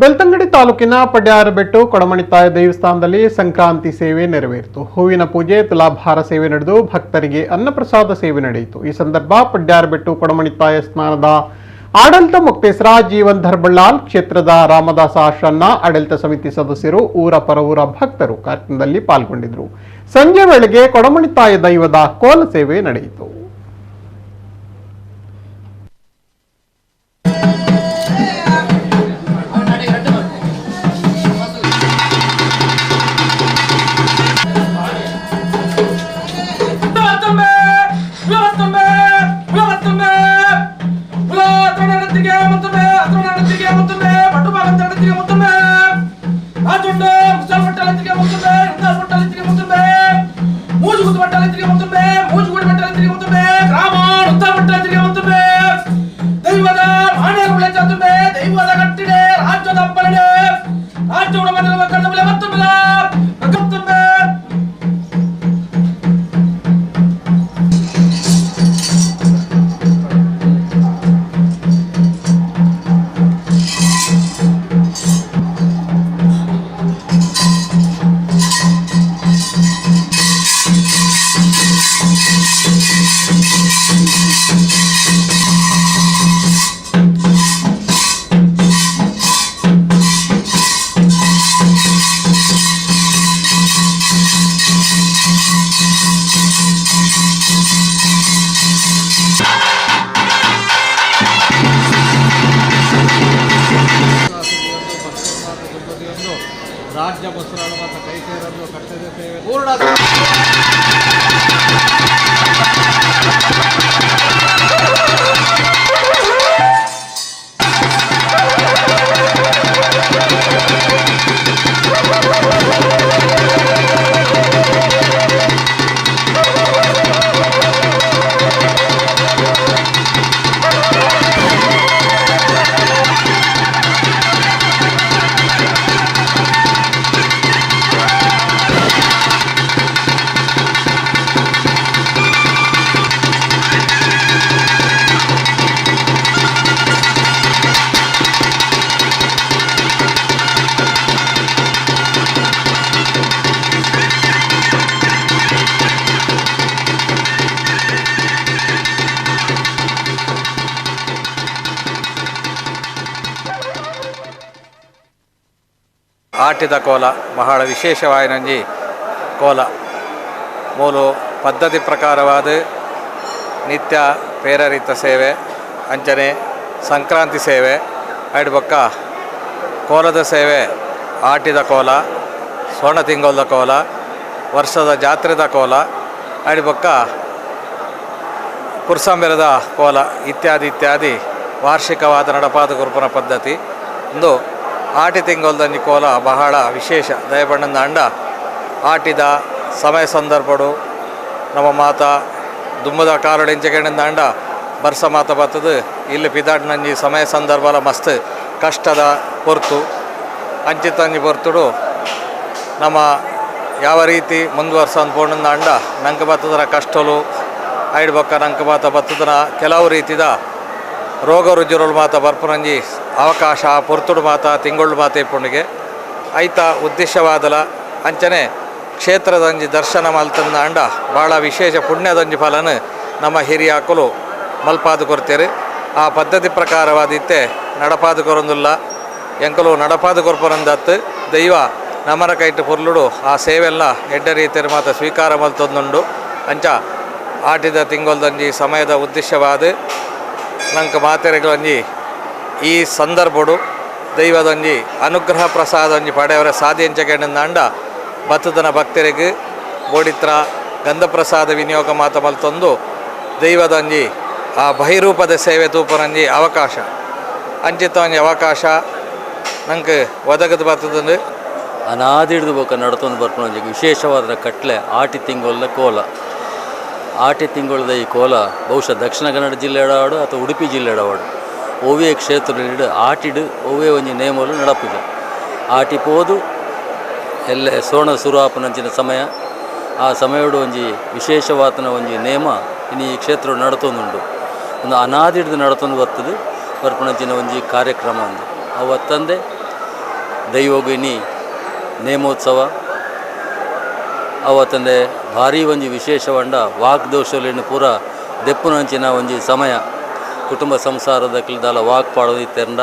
ಬೆಳ್ತಂಗಡಿ ತಾಲೂಕಿನ ಪಡ್ಯಾರಬೆಟ್ಟು ಕೊಡಮಣಿತಾಯ ದೇವಸ್ಥಾನದಲ್ಲಿ ಸಂಕ್ರಾಂತಿ ಸೇವೆ ನೆರವೇರಿತು. ಹೂವಿನ ಪೂಜೆ, ತುಲಾಭಾರ ಸೇವೆ ನಡೆದು ಭಕ್ತರಿಗೆ ಅನ್ನಪ್ರಸಾದ ಸೇವೆ ನಡೆಯಿತು. ಈ ಸಂದರ್ಭ ಪಡ್ಯಾರಬೆಟ್ಟು ಕೊಡಮಣಿತಾಯ ಸ್ನಾನದ ಆಡಳಿತ ಮುಕ್ತೇಸರ ಜೀವನ್ ಧರ್ಬಳ್ಳಾಲ್, ಕ್ಷೇತ್ರದ ರಾಮದಾಸ ಆಶ್ರನ್ನ ಆಡಳಿತ ಸಮಿತಿ ಸದಸ್ಯರು, ಊರ ಪರವೂರ ಭಕ್ತರು ಕಾರ್ಯಕ್ರಮದಲ್ಲಿ ಪಾಲ್ಗೊಂಡಿದ್ದರು. ಸಂಜೆ ವೇಳೆಗೆ ಕೊಡಮಣಿತಾಯ ದೈವದ ಕೋಲ ಸೇವೆ ನಡೆಯಿತು. ರಾಜ್ಯ ಬಸರಾಳ ಮತ್ತು ಕೈ ಸೇರಲು ಕರ್ತವ್ಯ ಸೇವೆ ಪೂರ್ಣ ಆಟಿದ ಕೋಲ ಬಹಳ ವಿಶೇಷವಾಯಿನಂಜಿ ಕೋಲ ಮೂಲು ಪದ್ಧತಿ ಪ್ರಕಾರವಾದ ನಿತ್ಯ ಪೇರರಿತ ಸೇವೆ ಅಂಚನೆ ಸಂಕ್ರಾಂತಿ ಸೇವೆ ಐಡ್ ಬೊಕ್ಕ ಕೋಲದ ಸೇವೆ ಆಟಿದ ಕೋಲ ಸ್ವರ್ಣ ತಿಂಗೊಲ್ದ ಕೋಲ ವರ್ಷದ ಜಾತ್ರೆದ ಕೋಲ ಐಡ್ ಬೊಕ್ಕ ಕುರ್ಸಂಬೆರದ ಕೋಲ ಇತ್ಯಾದಿ ಇತ್ಯಾದಿ ವಾರ್ಷಿಕವಾದ ನಡಪಾದ ಗುರುಪನ ಪದ್ಧತಿ ಇಂದು ಆಟಿ ತಿಂಗೊಲ್ದಂಜಿ ಕೋಲ ಬಹಳ ವಿಶೇಷ ದಯಬಣ್ಣದ ಅಂಡ ಆಟಿದ ಸಮಯ ಸಂದರ್ಭಡು ನಮ್ಮ ಮಾತ ದುಮ್ಮದ ಕಾರಡೆಂಚೆಕೆಂಡ ಅಂಡ ಬರ್ಸ ಮಾತ ಬರ್ತದೆ ಇಲ್ಲಿ ಪಿದಾಡ್ನಂಜಿ ಸಮಯ ಸಂದರ್ಭಲ ಮಸ್ತ್ ಕಷ್ಟದ ಹೊರ್ತು ಅಂಚಿತಂಜಿ ಹೊರ್ತುಡು ನಮ್ಮ ಯಾವ ರೀತಿ ಮುಂದುವರ್ಸ ಅಂದ್ಕೊಂಡ ಅಂಡ ನಂಗೆ ಬತ್ತದರ ಕಷ್ಟಲು ಐಡ್ ಬೊಕ್ಕ ನಂಗೆ ಮಾತ ಬತ್ತದನ ಕೆಲವು ರೀತಿದ ರೋಗ ರುಜುರುಳು ಮಾತ ಬರ್ಪುನಂಜಿ ಅವಕಾಶ ಪೊರ್ತುಡು ಮಾತ ತಿಂಗಳು ಮಾತ ಇಪ್ಪುಣಿಗೆ ಐತ ಉದ್ದೇಶವಾದಲ ಅಂಚನೆ ಕ್ಷೇತ್ರದಂಜಿ ದರ್ಶನ ಮಲ್ತಂದ ಅಂಡ ಭಾಳ ವಿಶೇಷ ಪುಣ್ಯದಂಜಿ ಫಲನ ನಮ್ಮ ಹಿರಿಯಾಕಲು ಮಲ್ಪಾದು ಕೊಡ್ತೇವೆ. ಆ ಪದ್ಧತಿ ಪ್ರಕಾರವಾದಿತ್ತೆ ನಡಪಾದು ಕೊರೊಂದುಲ್ಲ ಎಂಕಲು ನಡಪಾದು ಕೊರ್ಪನಂದತ್ತು ದೈವ ನಮರ ಕೈಟ್ ಪುರ್ಲುಡು ಆ ಸೇವೆಲ್ಲ ಎಡ್ಡ ರೀತಿಯ ಮಾತ ಸ್ವೀಕಾರ ಮಲ್ತೊಂದುಂಡು ಅಂಚ ಆಟಿದ ತಿಂಗೊಲ್ದಂಜಿ ಸಮಯದ ಉದ್ದೇಶವಾದ ನಂಗೆ ಮಾತೆರೆಗಳಂಜಿ ಈ ಸಂದರ್ಭಡು ದೈವದಂಜಿ ಅನುಗ್ರಹ ಪ್ರಸಾದಂಜಿ ಪಡೆಯವರ ಸಾಧ್ಯಂಚಕೆಂಡ ಅಂಡ ಬತ್ತದನ ಭಕ್ತರಿಗೆ ಬೋಡಿತ್ರ ಗಂಧಪ್ರಸಾದ ವಿನಿಯೋಗ ಮಾತ ಮಲ್ತೊಂದು ದೈವದಂಜಿ ಆ ಬಹಿರೂಪದ ಸೇವೆ ತೂಪನಂಜಿ ಅವಕಾಶ ಅಂಚಿತಂಜಿ ಅವಕಾಶ ನಂಗೆ ಒದಗದು ಬರ್ತದಂದು ಅನಾದಿಡ್ದು ಬೋಕ ನಡ್ತೊಂದು ಬರ್ಪುನಂಜಿ ವಿಶೇಷವಾದ ಕಟ್ಲೆ ಆಟಿ ತಿಂಗೊಲ್ಲ ಕೋಲ ಆಟಿ ತಿಂಗೊಳದ ಈ ಕೋಲ ಬಹುಶಃ ದಕ್ಷಿಣ ಕನ್ನಡ ಜಿಲ್ಲೆಡವಾಡು ಅಥವಾ ಉಡುಪಿ ಜಿಲ್ಲೆಡವಾಡು ಓವೇ ಕ್ಷೇತ್ರ ಆಟಿಡು ಓವೇ ಒಂಜಿ ನೇಮಲು ನಡಪುಜ ಆಟಿ ಪೋದು ಎಲ್ಲೆ ಸೋಣ ಸುರಾಪನಂಚಿನ ಸಮಯ ಆ ಸಮಯಡು ಒಂಜಿ ವಿಶೇಷವಾತನ ಒಂಜಿ ನೇಮ ಇನ್ನು ಈ ಕ್ಷೇತ್ರ ನಡತೊಂದುಂಡು ಒಂದು ಅನಾದಿ ಹಿಡಿದು ನಡತೊಂದು ಬರ್ತದೆ ಬರ್ಪಣಂಚಿನ ಒಂಜಿ ಕಾರ್ಯಕ್ರಮ ಅಂದು ಅವತ್ತಂದೆ ದೈವೋಗಿನಿ ನೇಮೋತ್ಸವ ಅವತ್ತಂದೆ ಭಾರಿ ಒಂಜಿ ವಿಶೇಷವಂಡ ವಾಗ್ದೋಷಲಿನ ಪೂರ ದೆಪ್ಪುನಂಚಿನ ಒಂಜಿ ಸಮಯ ಕುಟುಂಬ ಸಂಸಾರದಕ್ಕಿಲ್ದಾಲ ವಾಕ್ ಪಾಡೋದಿತ್ತಂಡ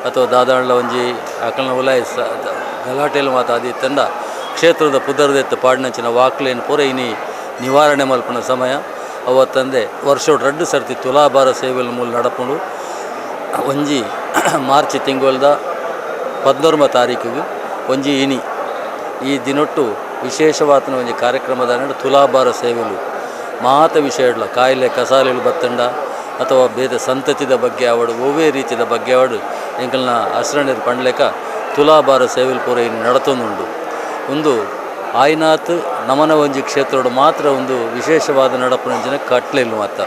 ಅಥವಾ ದಾದಾಂಡ್ಲ ಒಂಜಿ ಅಕಲ್ನ ಉಲಾಯಿ ಗಲಾಟೆಲು ಮಾತಾದಿತ್ತಂಡ ಕ್ಷೇತ್ರದ ಪುದರ್ದೆತ್ತು ಪಾಡಿನಂಚಿನ ವಾಕ್ಲೇನು ಪೂರ ಇನಿ ನಿವಾರಣೆ ಮಲ್ಪನ ಸಮಯ ಅವತ್ತಂದೆ ವರ್ಷ 2 ಸರ್ತಿ ತುಲಾಭಾರ ಸೇವೆల ಮೂಲ ನಡಪುಂಡು ಒಂಜಿ ಮಾರ್ಚ್ ತಿಂಗಳದ 14వ ತಾರೀಕಿಗೆ ಒಂಜಿ ಇನಿ ಈ ದಿನೊಟ್ಟು ವಿಶೇಷವಾದ ಒಂಜಿ ಕಾರ್ಯಕ್ರಮದ ನಡು ತುಲಾಭಾರ ಸೇವೆಲು ಮಾತ ವಿಷಯಡ್ಲ ಕಾಯಿಲೆ ಕಸಾಲೆಲು ಬತ್ತಂಡ ಅಥವಾ ಬೇರೆ ಸಂತತಿದ ಬಗ್ಗೆ ಅವಡು ಓವೇ ರೀತಿಯ ಬಗ್ಗೆ ಅವಡು ಎಂಕಲ್ನ ಹಸ್ರಣಿರು ಪಂಡ್ಲೆಕ ತುಲಾಭಾರ ಸೇವೆಲು ಪೂರ ಇನ್ನು ನಡತೊಂದುಂಡು ಒಂದು ಆಯ್ನಾತ್ ನಮನ ಒಂಜಿ ಕ್ಷೇತ್ರಡು ಮಾತ್ರ ಒಂದು ವಿಶೇಷವಾದ ನಡಪುನಂಚಿನ ಕಟ್ಲೆಲು ಮಾತ